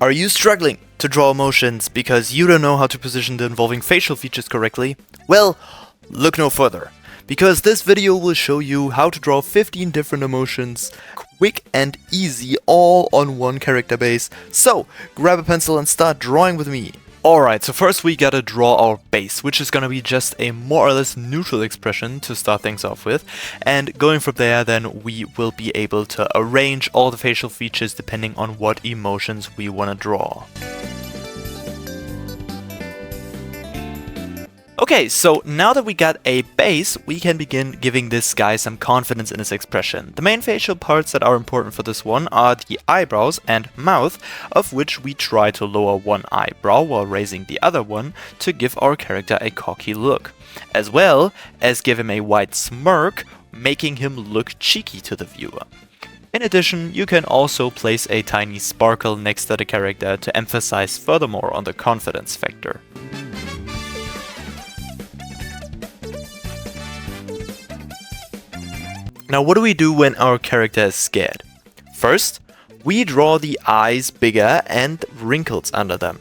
Are you struggling to draw emotions because you don't know how to position the involving facial features correctly? Well, look no further, because this video will show you how to draw 15 different emotions, quick and easy, all on one character base. So, grab a pencil and start drawing with me. Alright, so first we gotta draw our base, which is gonna be just a more or less neutral expression to start things off with. And going from there, then we will be able to arrange all the facial features depending on what emotions we wanna draw. Okay, so now that we got a base, we can begin giving this guy some confidence in his expression. The main facial parts that are important for this one are the eyebrows and mouth, of which we try to lower one eyebrow while raising the other one to give our character a cocky look, as well as give him a wide smirk, making him look cheeky to the viewer. In addition, you can also place a tiny sparkle next to the character to emphasize furthermore on the confidence factor. Now, what do we do when our character is scared? First, we draw the eyes bigger and wrinkles under them,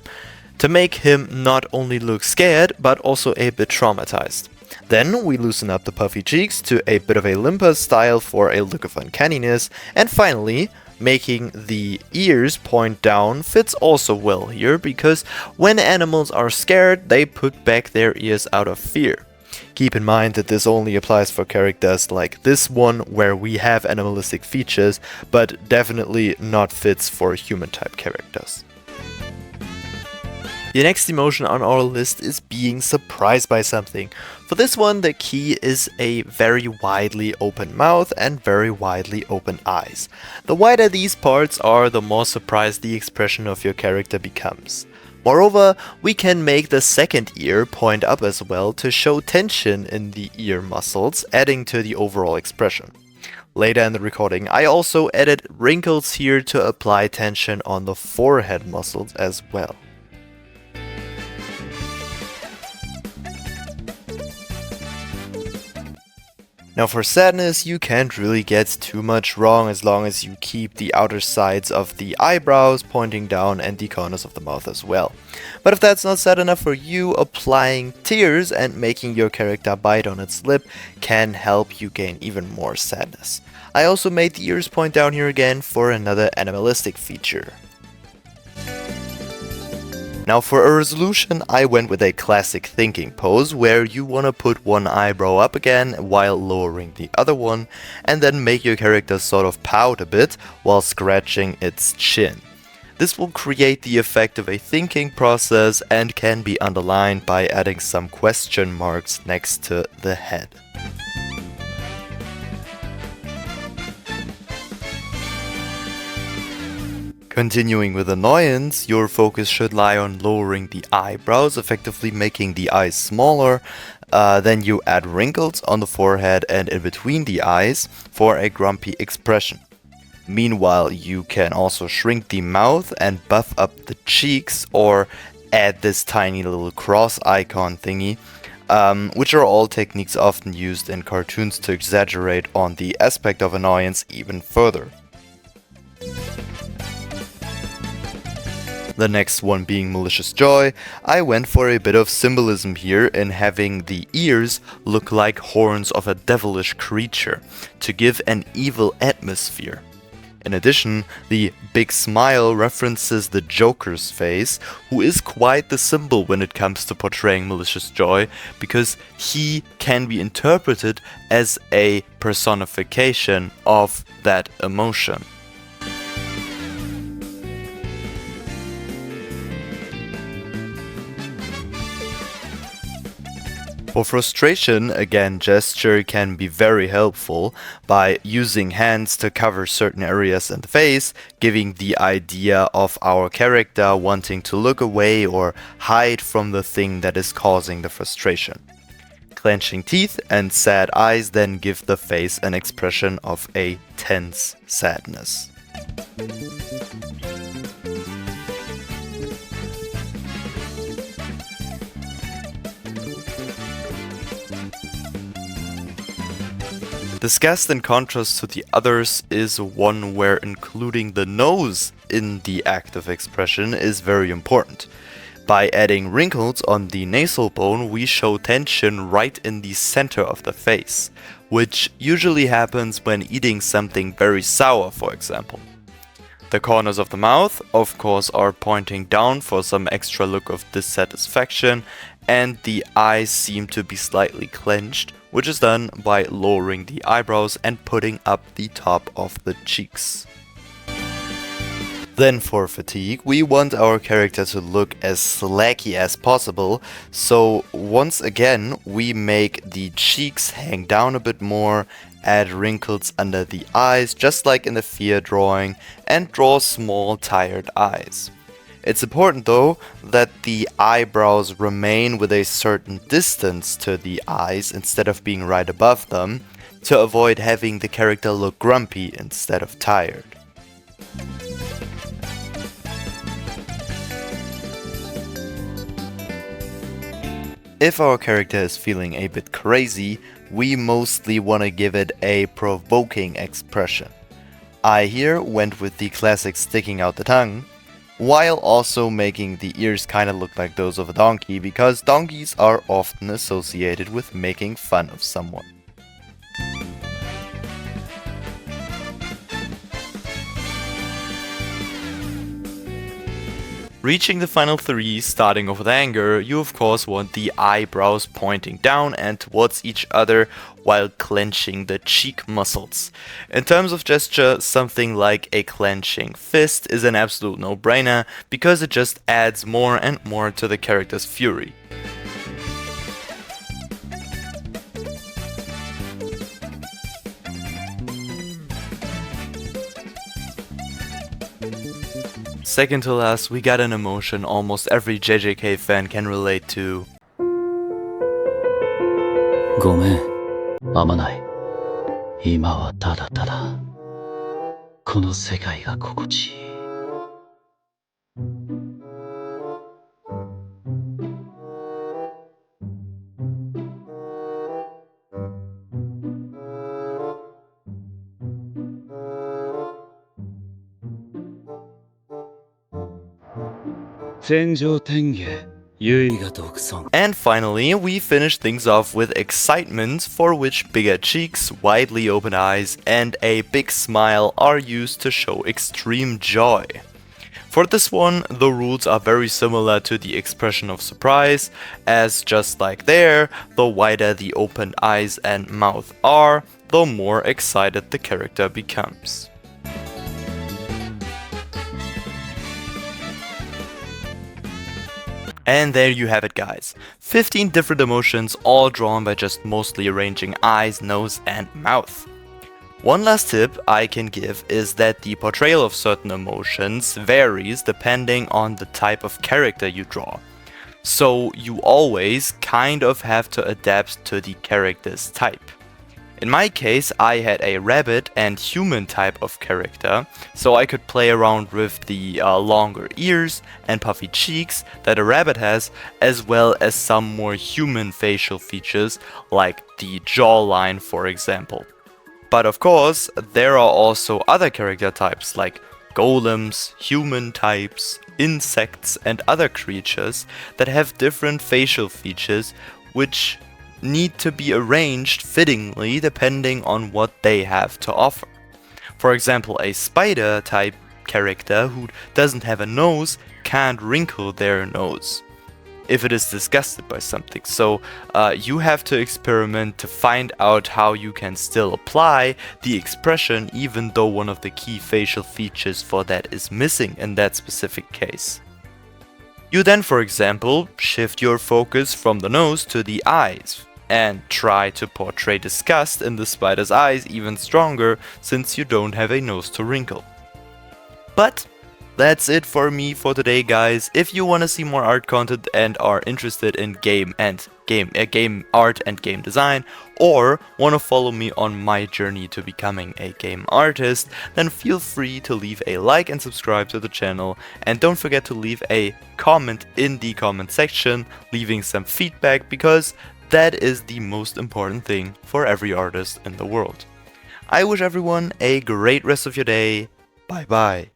to make him not only look scared, but also a bit traumatized. Then we loosen up the puffy cheeks to a bit of a limper style for a look of uncanniness, and finally, making the ears point down fits also well here, because when animals are scared, they put back their ears out of fear. Keep in mind that this only applies for characters like this one, where we have animalistic features, but definitely not fits for human-type characters. The next emotion on our list is being surprised by something. For this one, the key is a very widely open mouth and very widely open eyes. The wider these parts are, the more surprised the expression of your character becomes. Moreover, we can make the second ear point up as well to show tension in the ear muscles, adding to the overall expression. Later in the recording, I also added wrinkles here to apply tension on the forehead muscles as well. Now for sadness, you can't really get too much wrong as long as you keep the outer sides of the eyebrows pointing down and the corners of the mouth as well. But if that's not sad enough for you, applying tears and making your character bite on its lip can help you gain even more sadness. I also made the ears point down here again for another animalistic feature. Now for a resolution, I went with a classic thinking pose, where you want to put one eyebrow up again while lowering the other one, and then make your character sort of pout a bit while scratching its chin. This will create the effect of a thinking process and can be underlined by adding some question marks next to the head. Continuing with annoyance, your focus should lie on lowering the eyebrows, effectively making the eyes smaller. Then you add wrinkles on the forehead and in between the eyes for a grumpy expression. Meanwhile, you can also shrink the mouth and buff up the cheeks, or add this tiny little cross icon thingy, which are all techniques often used in cartoons to exaggerate on the aspect of annoyance even further. The next one being malicious joy, I went for a bit of symbolism here in having the ears look like horns of a devilish creature to give an evil atmosphere. In addition, the big smile references the Joker's face, who is quite the symbol when it comes to portraying malicious joy, because he can be interpreted as a personification of that emotion. For frustration, again, gesture can be very helpful by using hands to cover certain areas in the face, giving the idea of our character wanting to look away or hide from the thing that is causing the frustration. Clenching teeth and sad eyes then give the face an expression of a tense sadness. Disgust, in contrast to the others, is one where including the nose in the act of expression is very important. By adding wrinkles on the nasal bone, we show tension right in the center of the face, which usually happens when eating something very sour, for example. The corners of the mouth, of course, are pointing down for some extra look of dissatisfaction, and the eyes seem to be slightly clenched, which is done by lowering the eyebrows and putting up the top of the cheeks. Then for fatigue, we want our character to look as slacky as possible, so once again we make the cheeks hang down a bit more, add wrinkles under the eyes just like in the fear drawing, and draw small tired eyes. It's important though that the eyebrows remain with a certain distance to the eyes instead of being right above them, to avoid having the character look grumpy instead of tired. If our character is feeling a bit crazy, we mostly want to give it a provoking expression. I here went with the classic sticking out the tongue, while also making the ears kinda look like those of a donkey, because donkeys are often associated with making fun of someone. Reaching the final three, starting off with anger, you of course want the eyebrows pointing down and towards each other while clenching the cheek muscles. In terms of gesture, something like a clenching fist is an absolute no-brainer because it just adds more and more to the character's fury. Second to last, we got an emotion almost every JJK fan can relate to. ごめん、あまない。今はただただ、この世界が心地いい。天上天下、唯我独尊。 And finally, we finish things off with excitement, for which bigger cheeks, widely open eyes, and a big smile are used to show extreme joy. For this one, the rules are very similar to the expression of surprise, as just like there, the wider the open eyes and mouth are, the more excited the character becomes. And there you have it, guys. 15 different emotions, all drawn by just mostly arranging eyes, nose, and mouth. One last tip I can give is that the portrayal of certain emotions varies depending on the type of character you draw. So you always kind of have to adapt to the character's type. In my case, I had a rabbit and human type of character, so I could play around with the longer ears and puffy cheeks that a rabbit has, as well as some more human facial features like the jawline, for example. But of course, there are also other character types like golems, human types, insects, and other creatures that have different facial features which need to be arranged fittingly depending on what they have to offer. For example, a spider type character who doesn't have a nose can't wrinkle their nose if it is disgusted by something. So you have to experiment to find out how you can still apply the expression even though one of the key facial features for that is missing in that specific case. You then, for example, shift your focus from the nose to the eyes and try to portray disgust in the spider's eyes even stronger since you don't have a nose to wrinkle. But that's it for me for today, guys. If you want to see more art content and are interested in game art and game design, or want to follow me on my journey to becoming a game artist, then feel free to leave a like and subscribe to the channel, and don't forget to leave a comment in the comment section, leaving some feedback, because that is the most important thing for every artist in the world. I wish everyone a great rest of your day. Bye bye.